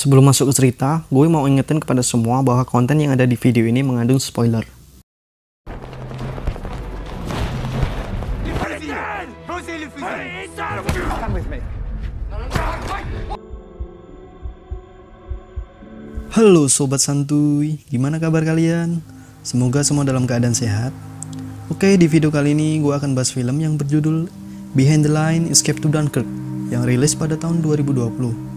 Sebelum masuk ke cerita, gue mau ingetin kepada semua bahwa konten yang ada di video ini mengandung spoiler. Halo sobat santuy, gimana kabar kalian? Semoga semua dalam keadaan sehat. Oke, di video kali ini gue akan bahas film yang berjudul Behind the Line: Escape to Dunkirk yang rilis pada tahun 2020.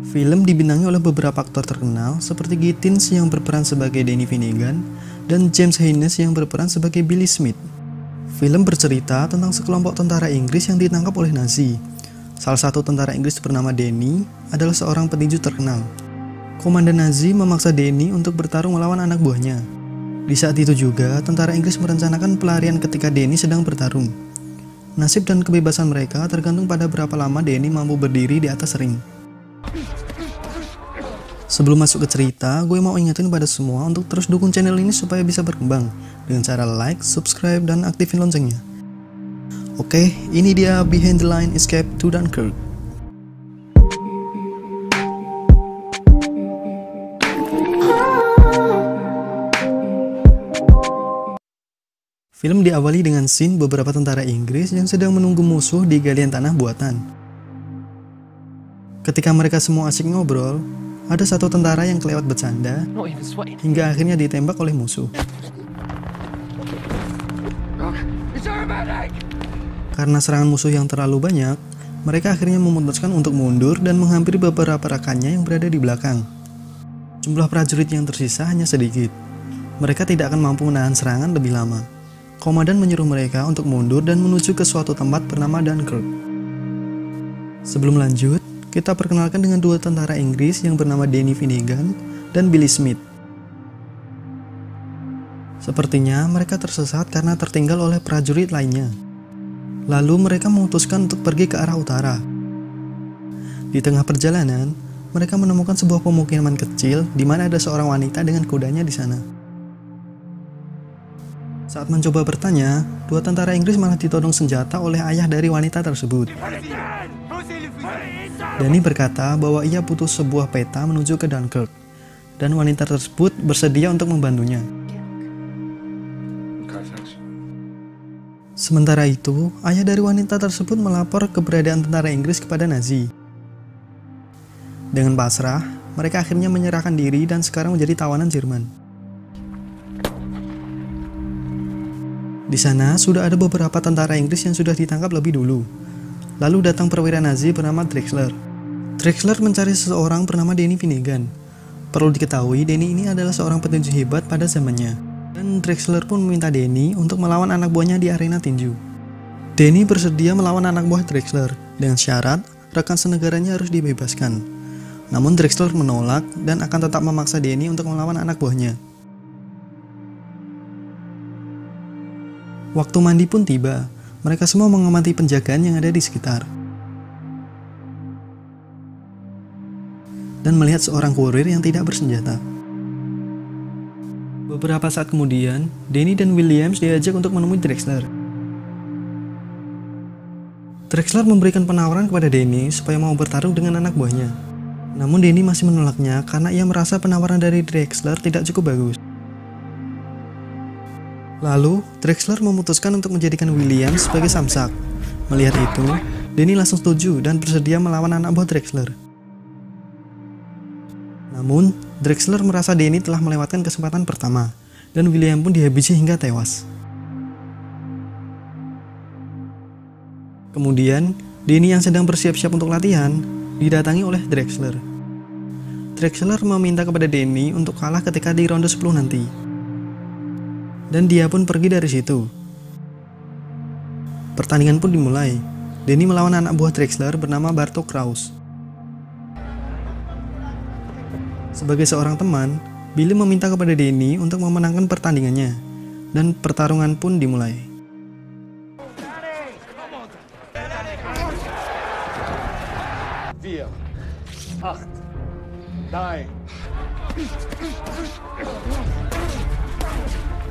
Film dibintangi oleh beberapa aktor terkenal seperti Gittins yang berperan sebagai Danny Finnegan dan James Haynes yang berperan sebagai Billy Smith. Film bercerita tentang sekelompok tentara Inggris yang ditangkap oleh Nazi. Salah satu tentara Inggris bernama Danny adalah seorang petinju terkenal. Komandan Nazi memaksa Danny untuk bertarung melawan anak buahnya. Di saat itu juga, tentara Inggris merencanakan pelarian ketika Danny sedang bertarung. Nasib dan kebebasan mereka tergantung pada berapa lama Danny mampu berdiri di atas ring. Sebelum masuk ke cerita, gue mau ingetin pada semua untuk terus dukung channel ini supaya bisa berkembang dengan cara like, subscribe, dan aktifin loncengnya. Oke, ini dia Behind the Line: Escape to Dunkirk. Film diawali dengan scene beberapa tentara Inggris yang sedang menunggu musuh di galian tanah buatan. Ketika mereka semua asik ngobrol, ada satu tentara yang kelewat bercanda hingga akhirnya ditembak oleh musuh. Karena serangan musuh yang terlalu banyak, mereka akhirnya memutuskan untuk mundur dan menghampiri beberapa rekannya yang berada di belakang. Jumlah prajurit yang tersisa hanya sedikit. Mereka tidak akan mampu menahan serangan lebih lama. Komandan menyuruh mereka untuk mundur dan menuju ke suatu tempat bernama Dunkirk. Sebelum lanjut, kita perkenalkan dengan dua tentara Inggris yang bernama Danny Finnegan dan Billy Smith. Sepertinya mereka tersesat karena tertinggal oleh prajurit lainnya. Lalu mereka memutuskan untuk pergi ke arah utara. Di tengah perjalanan, mereka menemukan sebuah pemukiman kecil di mana ada seorang wanita dengan kudanya di sana. Saat mencoba bertanya, dua tentara Inggris malah ditodong senjata oleh ayah dari wanita tersebut. Danny berkata bahwa ia butuh sebuah peta menuju ke Dunkirk, dan wanita tersebut bersedia untuk membantunya. Sementara itu, ayah dari wanita tersebut melapor keberadaan tentara Inggris kepada Nazi. Dengan pasrah, mereka akhirnya menyerahkan diri dan sekarang menjadi tawanan Jerman. Di sana sudah ada beberapa tentara Inggris yang sudah ditangkap lebih dulu. Lalu datang perwira Nazi bernama Drexler. Drexler mencari seseorang bernama Danny Finnegan. Perlu diketahui, Danny ini adalah seorang petinju hebat pada zamannya. Dan Drexler pun meminta Danny untuk melawan anak buahnya di arena tinju. Danny bersedia melawan anak buah Drexler dengan syarat rekan senegaranya harus dibebaskan. Namun Drexler menolak dan akan tetap memaksa Danny untuk melawan anak buahnya. Waktu mandi pun tiba. Mereka semua mengamati penjagaan yang ada di sekitar. Dan melihat seorang kurir yang tidak bersenjata. Beberapa saat kemudian, Danny dan Williams diajak untuk menemui Drexler. Drexler memberikan penawaran kepada Danny supaya mau bertarung dengan anak buahnya. Namun Danny masih menolaknya karena ia merasa penawaran dari Drexler tidak cukup bagus. Lalu, Drexler memutuskan untuk menjadikan Williams sebagai samsak. Melihat itu, Danny langsung setuju dan bersedia melawan anak buah Drexler. Namun, Drexler merasa Danny telah melewatkan kesempatan pertama, dan William pun dihabisi hingga tewas. Kemudian, Danny yang sedang bersiap-siap untuk latihan, didatangi oleh Drexler. Drexler meminta kepada Danny untuk kalah ketika di ronde 10 nanti. Dan dia pun pergi dari situ. Pertandingan pun dimulai. Danny melawan anak buah Drexler bernama Bartok Kraus. Sebagai seorang teman, Billy meminta kepada Danny untuk memenangkan pertandingannya, dan pertarungan pun dimulai.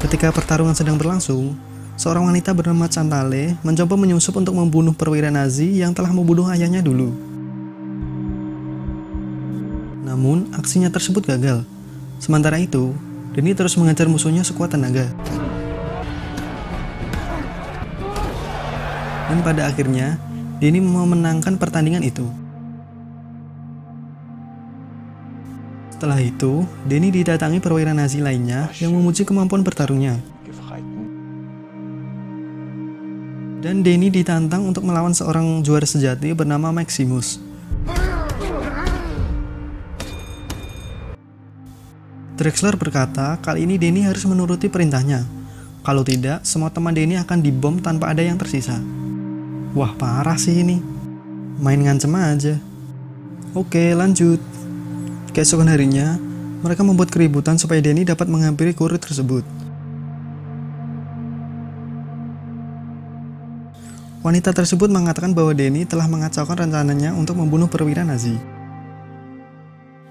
Ketika pertarungan sedang berlangsung, seorang wanita bernama Chantal mencoba menyusup untuk membunuh perwira Nazi yang telah membunuh ayahnya dulu. Namun, aksinya tersebut gagal. Sementara itu, Denny terus mengejar musuhnya sekuat tenaga. Dan pada akhirnya, Denny memenangkan pertandingan itu. Setelah itu, Denny didatangi perwira Nazi lainnya yang memuji kemampuan bertarungnya. Dan Denny ditantang untuk melawan seorang juara sejati bernama Maximus. Drexler berkata, kali ini Denny harus menuruti perintahnya. Kalau tidak, semua teman Denny akan dibom tanpa ada yang tersisa. Wah, parah sih ini. Main ngancem aja. Oke, lanjut. Keesokan harinya, mereka membuat keributan supaya Denny dapat menghampiri kurir tersebut. Wanita tersebut mengatakan bahwa Denny telah mengacaukan rencananya untuk membunuh perwira Nazi.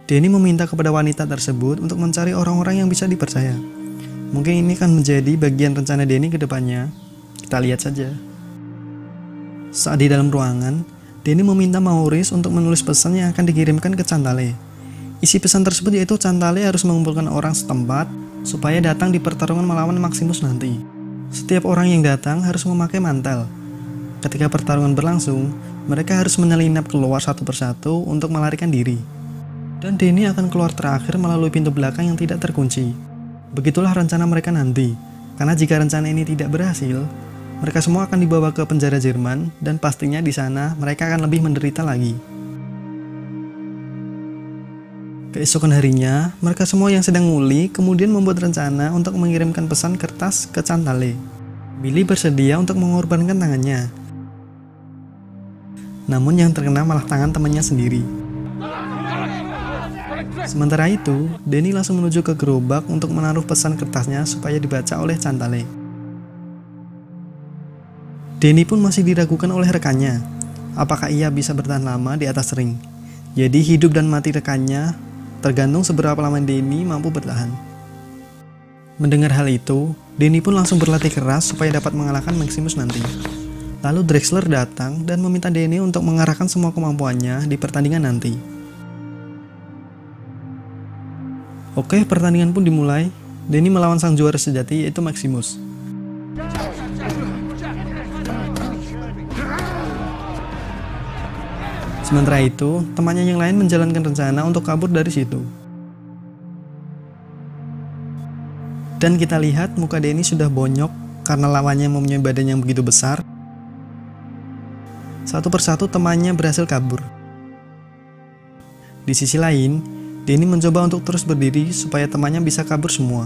Denny meminta kepada wanita tersebut untuk mencari orang-orang yang bisa dipercaya. Mungkin ini akan menjadi bagian rencana Denny ke depannya. Kita lihat saja. Saat di dalam ruangan, Denny meminta Maurice untuk menulis pesan yang akan dikirimkan ke Cantale. Isi pesan tersebut yaitu Cantale harus mengumpulkan orang setempat supaya datang di pertarungan melawan Maximus nanti. Setiap orang yang datang harus memakai mantel. Ketika pertarungan berlangsung, mereka harus menyelinap keluar satu persatu untuk melarikan diri. Dan Denny akan keluar terakhir melalui pintu belakang yang tidak terkunci. Begitulah rencana mereka nanti. Karena jika rencana ini tidak berhasil, mereka semua akan dibawa ke penjara Jerman dan pastinya di sana mereka akan lebih menderita lagi. Keesokan harinya, mereka semua yang sedang nguli kemudian membuat rencana untuk mengirimkan pesan kertas ke Cantale. Billy bersedia untuk mengorbankan tangannya. Namun yang terkena malah tangan temannya sendiri. Sementara itu, Denny langsung menuju ke gerobak untuk menaruh pesan kertasnya supaya dibaca oleh Cantale. Denny pun masih diragukan oleh rekannya, apakah ia bisa bertahan lama di atas ring. Jadi hidup dan mati rekannya tergantung seberapa lama Denny mampu bertahan. Mendengar hal itu, Denny pun langsung berlatih keras supaya dapat mengalahkan Maximus nanti. Lalu Drexler datang dan meminta Denny untuk mengarahkan semua kemampuannya di pertandingan nanti. Oke, pertandingan pun dimulai. Denny melawan sang juara sejati yaitu Maximus. Sementara itu, temannya yang lain menjalankan rencana untuk kabur dari situ. Dan kita lihat muka Denny sudah bonyok karena lawannya mempunyai badan yang begitu besar. Satu persatu temannya berhasil kabur. Di sisi lain, Denny mencoba untuk terus berdiri supaya temannya bisa kabur semua.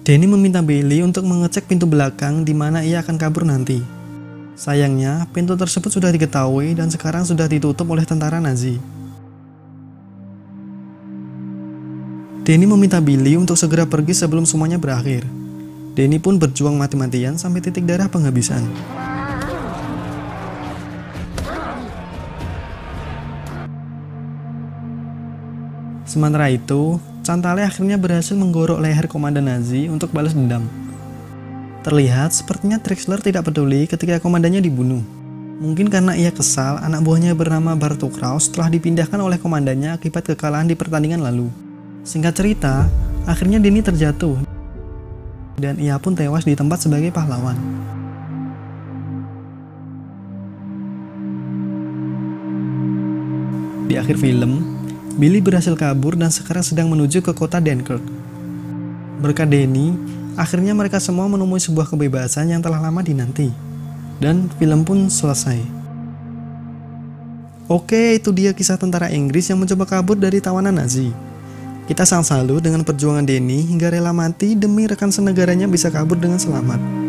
Denny meminta Billy untuk mengecek pintu belakang di mana ia akan kabur nanti. Sayangnya, pintu tersebut sudah diketahui dan sekarang sudah ditutup oleh tentara Nazi. Denny meminta Billy untuk segera pergi sebelum semuanya berakhir. Denny pun berjuang mati-matian sampai titik darah penghabisan. Sementara itu, Cantale akhirnya berhasil menggorok leher komandan Nazi untuk balas dendam. Terlihat sepertinya Drexler tidak peduli ketika komandannya dibunuh. Mungkin karena ia kesal anak buahnya bernama Bartu Kraus telah dipindahkan oleh komandannya akibat kekalahan di pertandingan lalu. Singkat cerita, akhirnya Denny terjatuh dan ia pun tewas di tempat sebagai pahlawan. Di akhir film, Billy berhasil kabur dan sekarang sedang menuju ke kota Dunkirk. Berkat Denny, akhirnya mereka semua menemui sebuah kebebasan yang telah lama dinanti. Dan film pun selesai. Oke, itu dia kisah tentara Inggris yang mencoba kabur dari tawanan Nazi. Kita sangat salut dengan perjuangan Denny hingga rela mati demi rekan senegaranya bisa kabur dengan selamat.